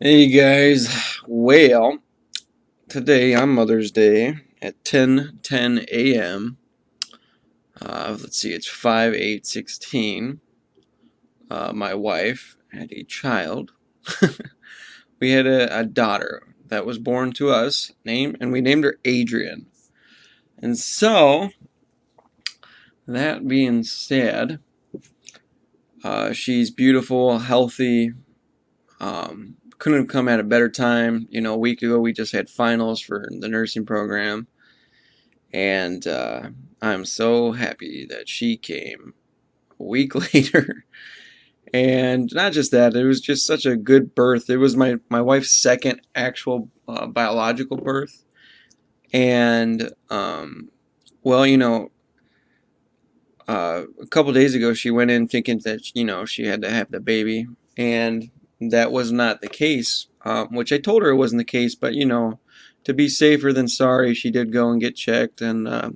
Hey guys, well, today on Mother's Day at 10:10 a.m. Let's see, it's 5/8/16. My wife had a child. We had a daughter that was born to us, and we named her Adrian. And so, that being said, she's beautiful, healthy. Couldn't have come at a better time. A week ago we just had finals for the nursing program. And I'm so happy that she came a week later. And not just that, it was just such a good birth. It was my wife's second actual biological birth. And, well, a couple days ago she went in thinking that, she had to have the baby. And that was not the case, which I told her it wasn't the case. But, to be safer than sorry, she did go and get checked. And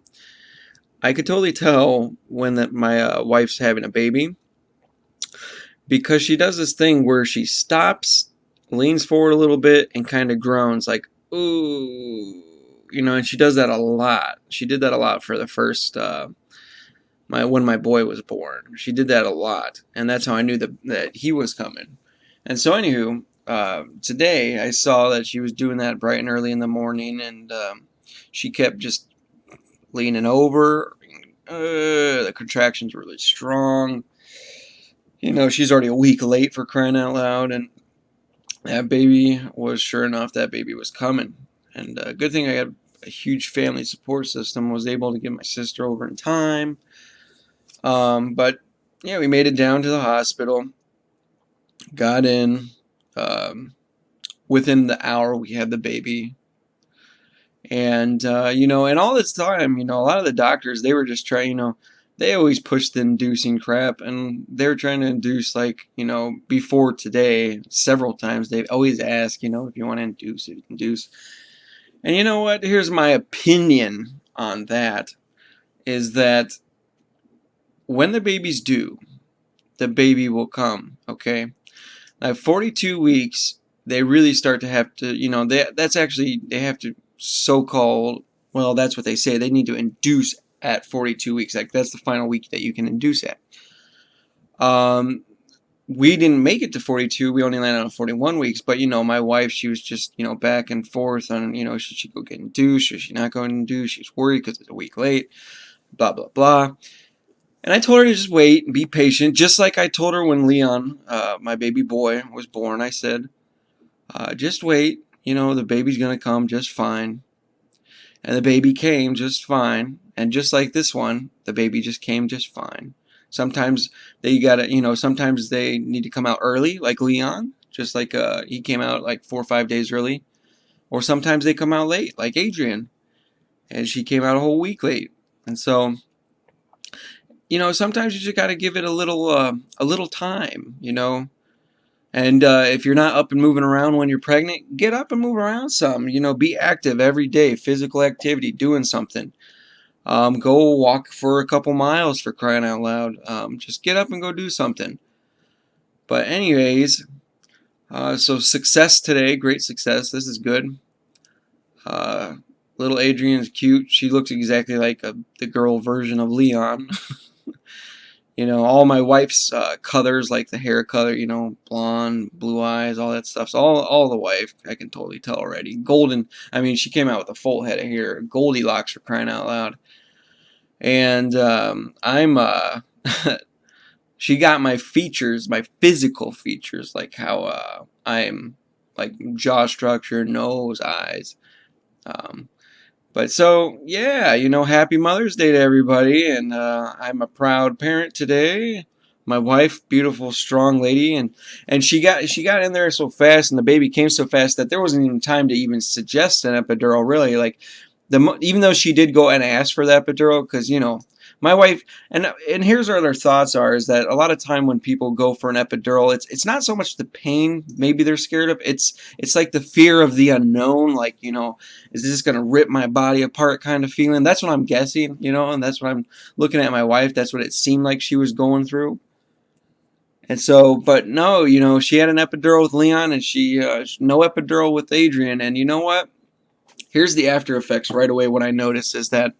I could totally tell when my wife's having a baby because she does this thing where she stops, leans forward a little bit, and kind of groans like, ooh, and she does that a lot. She did that a lot for the first, when my boy was born. She did that a lot, and that's how I knew that he was coming. And so, anywho, today I saw that she was doing that bright and early in the morning, and she kept just leaning over. The contractions were really strong. She's already a week late, for crying out loud, and that baby was, sure enough, that baby was coming. And good thing I had a huge family support system, was able to get my sister over in time. But yeah, we made it down to the hospital, got in. Within the hour, we had the baby. And, and all this time, a lot of the doctors, they were just trying, they always push the inducing crap, and they're trying to induce, like, before today, several times, they've always asked, if you want to induce it, induce. And you know what? Here's my opinion on that, is that when the baby's due, the baby will come, okay? Now, 42 weeks, they really start to have to, they have to so-called, well, that's what they say, they need to induce at 42 weeks. Like, that's the final week that you can induce at. We didn't make it to 42. We only landed on 41 weeks. But, my wife, she was just, back and forth on, should she go get induced? Should she not go and induce? She's worried because it's a week late. Blah, blah, blah. And I told her to just wait and be patient. Just like I told her when Leon, my baby boy, was born. I said, just wait. The baby's going to come just fine. And the baby came just fine. And just like this one, the baby just came just fine. Sometimes they sometimes they need to come out early, like Leon. Just like he came out like 4 or 5 days early. Or sometimes they come out late, like Adrian. And she came out a whole week late. And so, sometimes you just got to give it a little time, And if you're not up and moving around when you're pregnant, get up and move around some. Be active every day, physical activity, doing something. Go walk for a couple miles, for crying out loud. Just get up and go do something. But anyways, so success today, great success. This is good. Little Adrian's cute. She looks exactly like the girl version of Leon. All my wife's colors, like the hair color, blonde, blue eyes, all that stuff. So all the wife, I can totally tell already. Golden, I mean, she came out with a full head of hair. Goldilocks, for crying out loud. And she got my features, my physical features, like how I'm, like jaw structure, nose, eyes. But so, yeah, happy Mother's Day to everybody, and I'm a proud parent today. My wife, beautiful, strong lady, and she got in there so fast, and the baby came so fast that there wasn't even time to even suggest an epidural, really. Like, even though she did go and ask for the epidural, because, my wife, and here's what our thoughts are, is that a lot of time when people go for an epidural, it's not so much the pain maybe they're scared of, it's like the fear of the unknown, like, is this going to rip my body apart kind of feeling. That's what I'm guessing, and that's what I'm looking at my wife. That's what it seemed like she was going through. And so, but no, she had an epidural with Leon, and she no epidural with Adrian. And you know what? Here's the after effects right away. What I noticed is that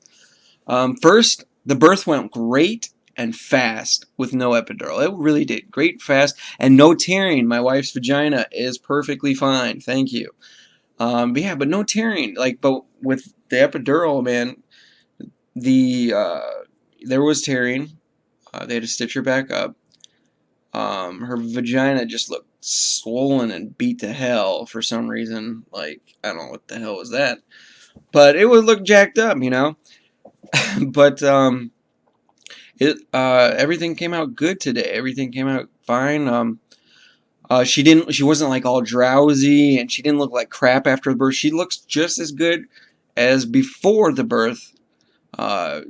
first, the birth went great and fast with no epidural. It really did. Great, fast, and no tearing. My wife's vagina is perfectly fine. Thank you. But yeah, but no tearing. But with the epidural, man, the there was tearing. They had to stitch her back up. Her vagina just looked swollen and beat to hell for some reason. Like, I don't know what the hell was that. But it would look jacked up. But everything came out good today. Everything came out fine. She wasn't like all drowsy, and she didn't look like crap after the birth. She looks just as good as before the birth, as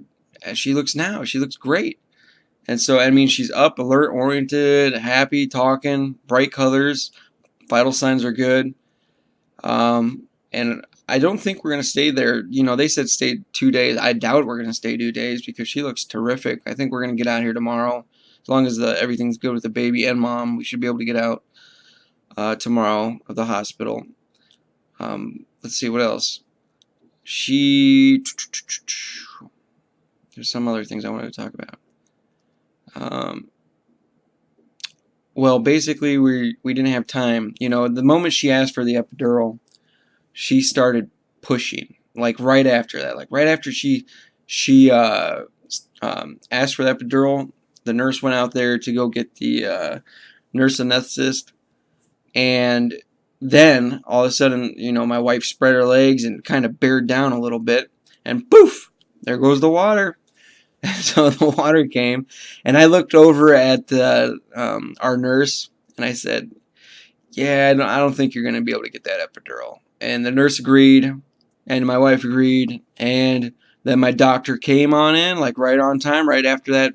she looks now. She looks great. And so, I mean, she's up, alert, oriented, happy, talking, bright colors. Vital signs are good. And I don't think we're going to stay there. They said stay 2 days. I doubt we're going to stay 2 days because she looks terrific. I think we're going to get out here tomorrow. As long as everything's good with the baby and mom, we should be able to get out tomorrow of the hospital. Let's see, what else? There's some other things I wanted to talk about. Well, basically, we didn't have time. The moment she asked for the epidural, she started pushing. Like right after that, like right after she asked for the epidural, the nurse went out there to go get the nurse anesthetist, and then all of a sudden, my wife spread her legs and kind of bared down a little bit, and poof, there goes the water. So the water came, and I looked over at our nurse, and I said, yeah, I don't think you're going to be able to get that epidural. And the nurse agreed, and my wife agreed, and then my doctor came on in, like right on time, right after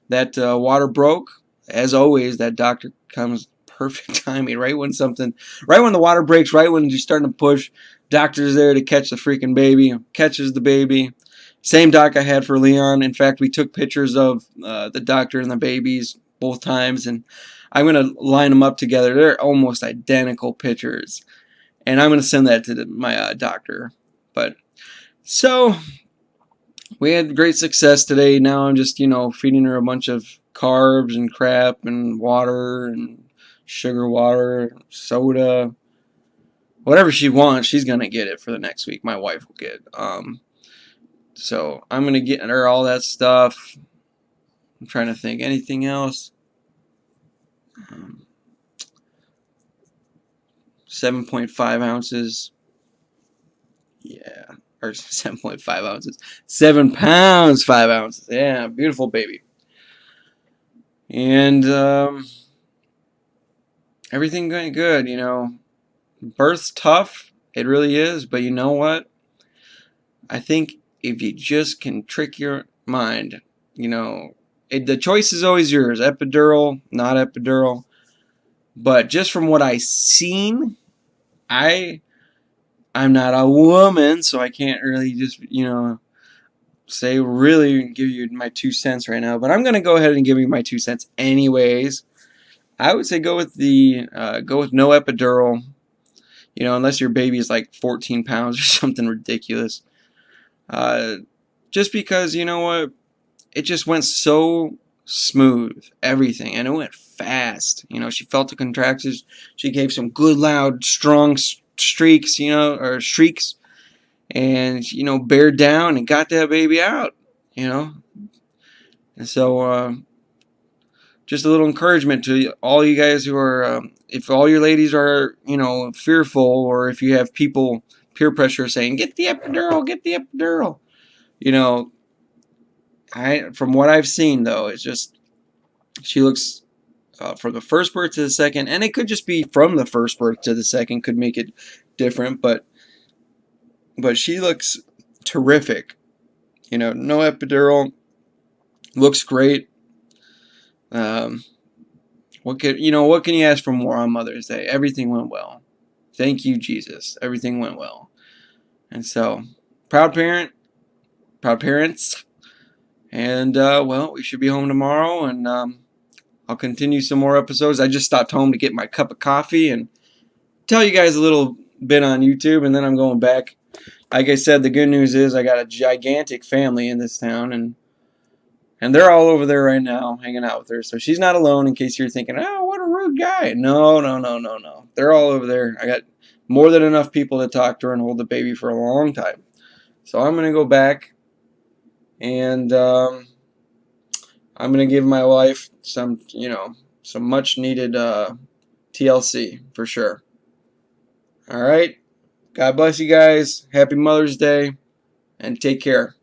that water broke. As always, that doctor comes perfect timing, right when the water breaks, right when you're starting to push, doctor's there to catch the freaking baby, catches the baby. Same doc I had for Leon. In fact, we took pictures of the doctor and the babies both times, and I'm going to line them up together. They're almost identical pictures, and I'm going to send that to my doctor. But so we had great success today. Now I'm just, feeding her a bunch of carbs and crap and water and sugar water, soda, whatever she wants. She's going to get it for the next week. My wife will get it. So I'm going to get her all that stuff. I'm trying to think. Anything else? 7.5 ounces. Yeah. Or 7.5 ounces. 7 pounds, 5 ounces. Yeah, beautiful baby. And everything going good, Birth's tough. It really is. But you know what? I think if you just can trick your mind, the choice is always yours. Epidural, not epidural. But just from what I seen, I'm not a woman, so I can't really just, say really give you my 2 cents right now. But I'm gonna go ahead and give you my 2 cents anyways. I would say go with no epidural. Unless your baby is like 14 pounds or something ridiculous. Just because, you know what, it just went so smooth, everything, and it went fast. She felt the contractions. She gave some good, loud, strong streaks, or shrieks, and, bared down and got that baby out, And so, just a little encouragement to all you guys who are, if all your ladies are, fearful, or if you have people, peer pressure saying, get the epidural, get the epidural. From what I've seen, though, it's just, she looks, from the first birth to the second, and it could just be from the first birth to the second, could make it different, but she looks terrific. No epidural, looks great. What can you ask for more on Mother's Day? Everything went well. Thank you, Jesus. Everything went well. And so, proud parents. And, well, we should be home tomorrow, and I'll continue some more episodes. I just stopped home to get my cup of coffee and tell you guys a little bit on YouTube, and then I'm going back. Like I said, the good news is I got a gigantic family in this town, and they're all over there right now hanging out with her. So she's not alone, in case you're thinking, oh, what a rude guy. No, no, no, no, no. They're all over there. I got more than enough people to talk to her and hold the baby for a long time. So I'm going to go back, and I'm going to give my wife some, some much needed TLC for sure. All right. God bless you guys. Happy Mother's Day, and take care.